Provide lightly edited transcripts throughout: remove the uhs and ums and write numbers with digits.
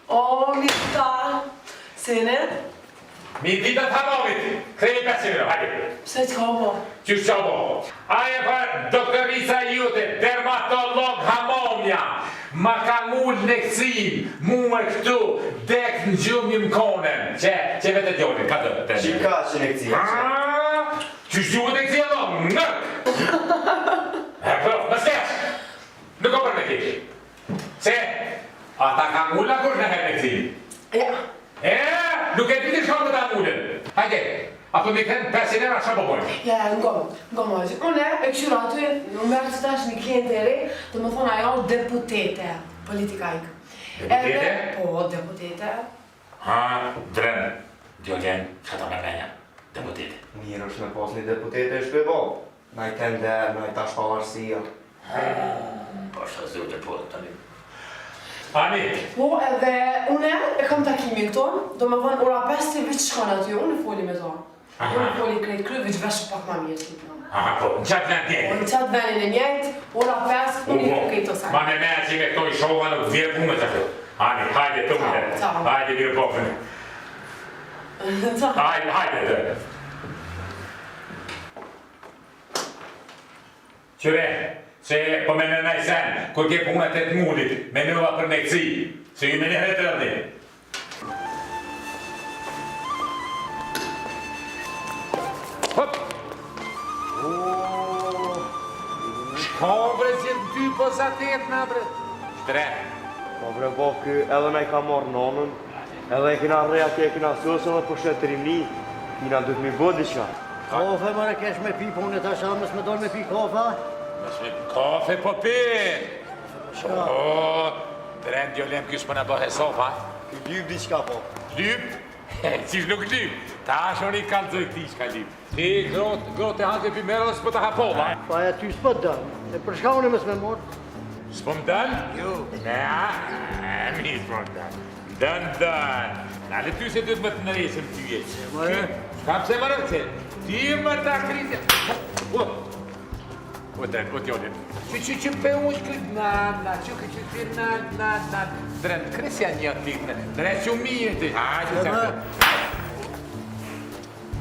O, Mita, sene? Mirë ditë të hamomit, krejë 500 euro, hajde. Pse ç'ka po? Qysh qa po? Aje pa doktorica jute, dermatolog hamomja, ma ka mull leksim, mu e këtu, dek në gjumë më konen. Që vete t'joni, ka të? Që ka që leksia? Qysh gjumë leksia do? Ngërk! Më skesh! Nuk o për me kish. Se, ata ka mull a kush në her leksim? Ja. Nuk e piti shkon të ta mullin. Hajde, apo mi kënë 500 euro qa po bojnë? Ja, ngom ojë. Une e këshyra aty, në mërë që tash një klient e ri, të më thonë ajo deputete, politikajkë. Deputete? Po, deputete. Ha, drenë, djoljen, që ta me menja, deputete. Mirë është me pas një deputete e shpebo. Na i tender, na i tash pavarësia. Po shtë zhute po të tani. Ani? Po, edhe une e kam takimin këto, do me thonë ora 5 të vit shkon aty, unë foli me to. Unë foli krejt kry, veç vesh pak ma mirë të të. Aha, po, në qatë vend tjetë? Po, në qatë vendin e njejt, ora 5, unë i krejt të sajnë. Ma me me që me këto i shoha nuk vjerë punë të këtu. Ani, hajde të mune. Hajde mirë pofën. Hajde të. Qyre, se po me në najsen, kur ke punët e të mullit, me nëva për me kësi, se ju me një herë të rëndi. Hop! Shko bre që në ty po sa tjetë na bre. Shtre. Po bre bo, kë edhe me i ka morë nonën, edhe e kina rreja që e kina sosën dhe për shetërimi, kina dhëtë mi bëdi qa. Kafe mërë kesh me pi, po unë ta shamës me dollë me pi kafe. Kafe po pi! O, drejnë djolem kësh për në bëhe sofa. Kë lyp di qka po. Lyp? Qish nuk lyp. Ta është unë i kalzoj këti shka lyp. Ti grote hante për merë s'po të hapova. Pa e ty s'po dënë, e për shka unë mësë me morë? S'po më dënë? Jo. Mi s'po më dënë. Dënë. Nale ty se duhet më të nëresim ty e. Shka pëse më rëtë? Ti më të akritë. O t'jollim. Që pe unë këtë nana, që nana. Drenë, kresja një t'liknë, drenë që mirë të. Hajde, që të.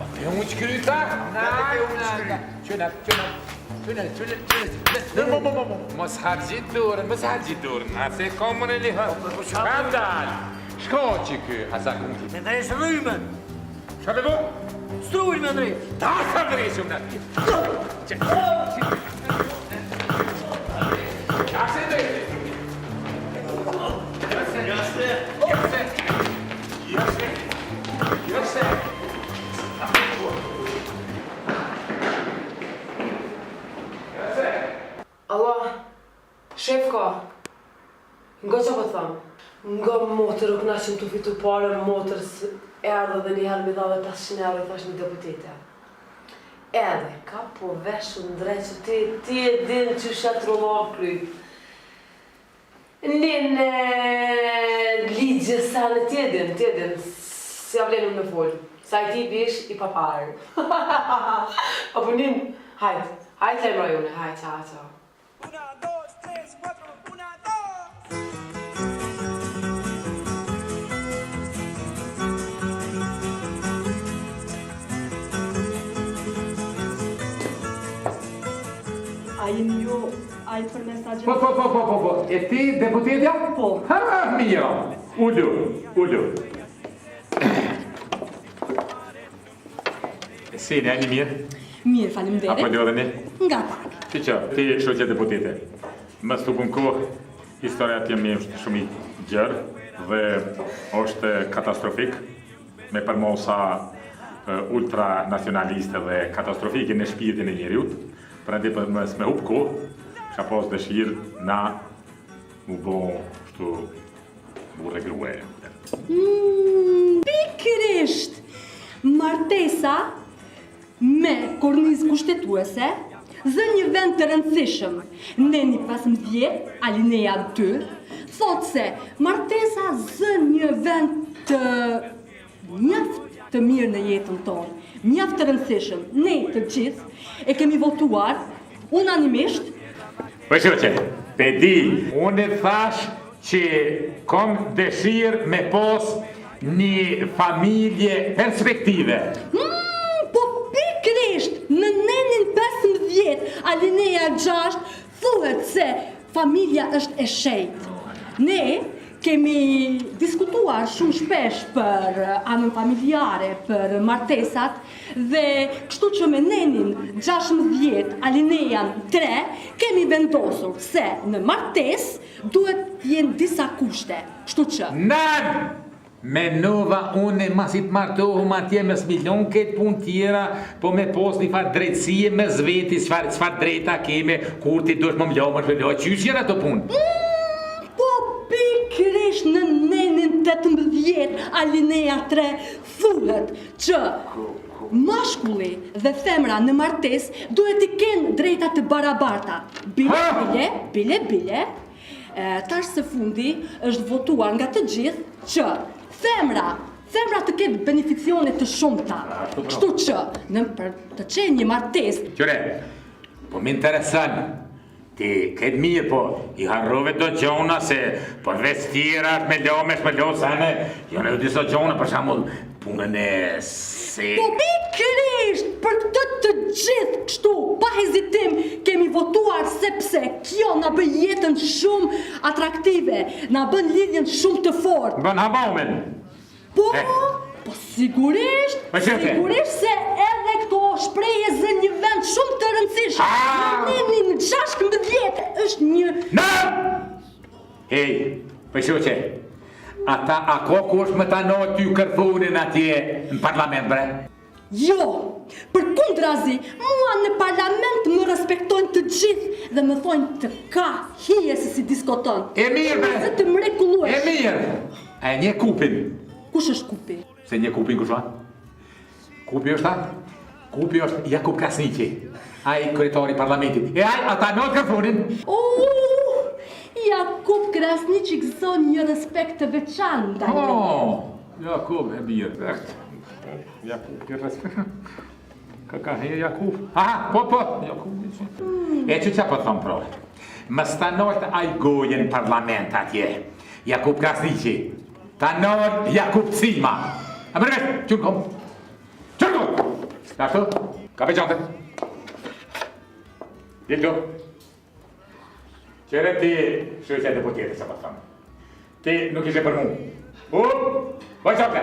Pe unë që kryta? Nana. Qëna. Mos hargjit durën, ase komën e lihën. Skandal. Shko që kë, hasa kundi. Me drejsh rrymën. Qa me bu? Struj me drejsh. Ta sa drejshëm në ti. Jase drejshëm. Jase. Alo, shefko, nga që po thëmë? Nga motër u knaqim të fitu pare, motër erdhe dhe një herë mi dhave 500 euro i thash një deputete. Edhe, ka po veshu në drejtë që ti e din që shetë rollar kryp. Në ligje sa në ti e din, si avlenim me folë. Sa i ti bish i paparë. Apo nin, hajtë e mrajune, hajtë, ciao. 1, 2, 3, 4, 1, 2. A jemi ju, a i për mesajën? Po, e ti deputetja? Po. Ha, mija, ullu. Si, ne një mirë? Mirë, falim deri. Apo një dhe një? Nga pak. Ti që, ti e kështu që deputete. Më së të bunë kohë, historia t'jem është shumë i gjërë dhe është katastrofik, me përmosa ultranacionaliste dhe katastrofike në shpirtin e njeriut. Për ende për mësë me hupë kohë, ka pas dëshirë na mu bo shtu burre grue. Pikrisht! Martesa me kornizë kushtetuese zë një vend të rëndësishëm. Neni 15, alineja 2, thotë se martesa zë një vend të mjaft të mirë në jetën tonë, mjaft të rëndësishëm. Ne të gjithë e kemi votuar unanimisht. Po që, pe di, unë e thash që kom dëshirë me pos një familje perspektive. Po pikrisht, në nenin 15, alineja 6, thuhet se familja është e shejtë. Ne kemi diskutuar shumë shpesh për anën familjare, për martesat, dhe kështu që me nenin 16, alinejan 3, kemi vendosur se në martes duhet jenë disa kushte. Kështu që... Nan! Menova unë masit martohum atje mes milion këtë pun tjera, po me pos një farë drejtësie me zveti, çfarë drejta keme, kur ti dush më mllohë, qysh jena të punë? Po pikrish në nenin 18, alinea 3, thuhet që mashkulli dhe femra në martes duhet i kenë drejta të barabarta. Bile, tash së fundi është votuar nga të gjithë që femra të ketë beneficione të shumta. Kështu që në për të qenë një martesë. Qyre, po m'interesan, ti këtë mirë, po i harrove do gjona se për vestira me lo sane, jo në disa gjona për shamull punën e se... Po pikrisht, për të gjithë kështu, pa hezitim, kemi votuar sepse kjo na bën jetën shumë atraktive, na bën lidhjen shumë të fortë. Bën habomen. Po sigurisht se edhe këto shprehje zë një vend shumë të rëndësishëm. Në nenin 16 është një... Në! Hej, përshoqe, ata ako kush më ta nojë ty kërfunin atje në parlament, bre? Jo, përkundrazi, mua në parlament më respektojnë të gjithë dhe më thonë të ka hije se si diskoton. E mirë, bre! Dhe të mrekulluesh. E mirë! E një kupin. Kush është Kupi? Se një Kupin kush va? Kupi është ta? Kupi është Jakub Krasniqi, ai kryetari i parlamentit. E ai ata nojë kërfunin. Jakub Krasniqi gëzon një respekt të veçantë ndaj neje. Jakub e mirë. Jakub e respekt. Ka Jakub. Aha, po, Jakub. E që po thon pro? Më stanojt ai gojen parlament atje. Jakub Krasniqi. Tanor Jakub Cima. A mërëvesh, qërkom. Ashtu, ka pe qante. Dildo. Qere ti shëqe të potjetë se për thëmë. Ti nuk ishe për mu. Vaj qante.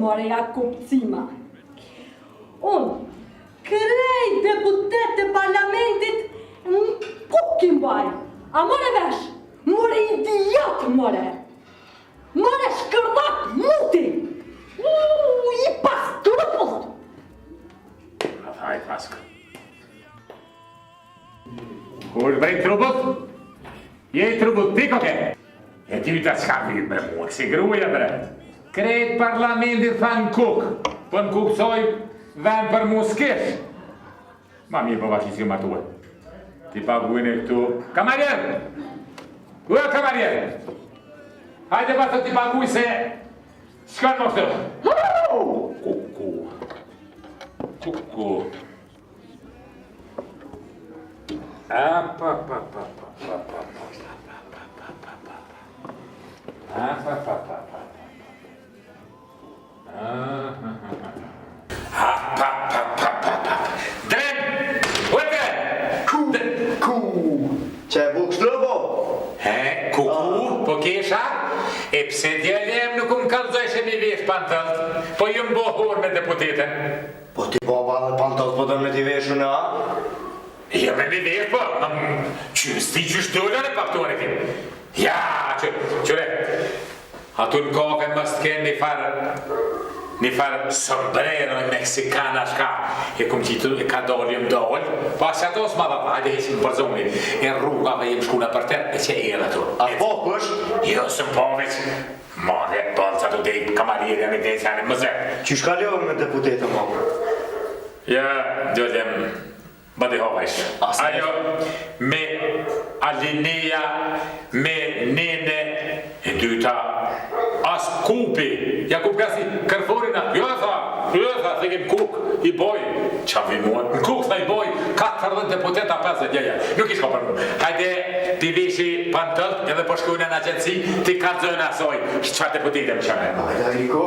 More Jakub Cima. Unë krej deputet të parlamentit në kukin baj. A more vesh, more idiot, more shkërdak muti. I pas trupullët. Haj, paskë. Kur vej trupullët? Je i trupullët ti koke? E ty të s'ka vitë me mua, si gruja bre. Krejt parlamentit thanë kuk, po në kuksoj vend për mu s'kesh. Ma mirë po vaqë si martuë. Ti paguin e këtu. Kamarjer! Ku e kamarjer? Hajde pa të ti paguj se s'kanë më këtë. Kuku. Dren! Ujte! Ku! Që e buk shtërbo? Kuku, po kesha? E pse djeljem nuk më kalzojshe mi vesh pantëlt, po ju më bohur me deputetën. Po ti baba dhe pantëlt po dëmë në t'i veshu në a? Jo me mi vesh po, sti që shdolla në paktuar e tim. Ja, qëre, atu në koke mës t'ken një farë sombrero në Meksikana shka, e kum qitu e ka dollë pas që ato s'ma papa, hajde heqim për zoni, e rrugave jem shkuna për ter, e që e edhe ato. A po kësh? Jo, së më poveq, madhe, bëllë që ato dej kamarierja me dej që janë mëzë. Që shka ljohë me deputetë më? Ja, djollem, bëdi hovajsh. Ajo, me alineja, me nene, e dyta, as Kupi, Jakub Krasniqi, kërforina, jo e tha, Tha, thikim kuk, i boj. Qa vi mua? Në kuk, tha i boj, 40 deputeta 50 jeja. Nuk ishko për mu. Hajde, ti vishi pantëlt, edhe po shkujnë në agjensi, ti kalzojnë asoj, çfarë deputete më qëme. Hajde, Riko.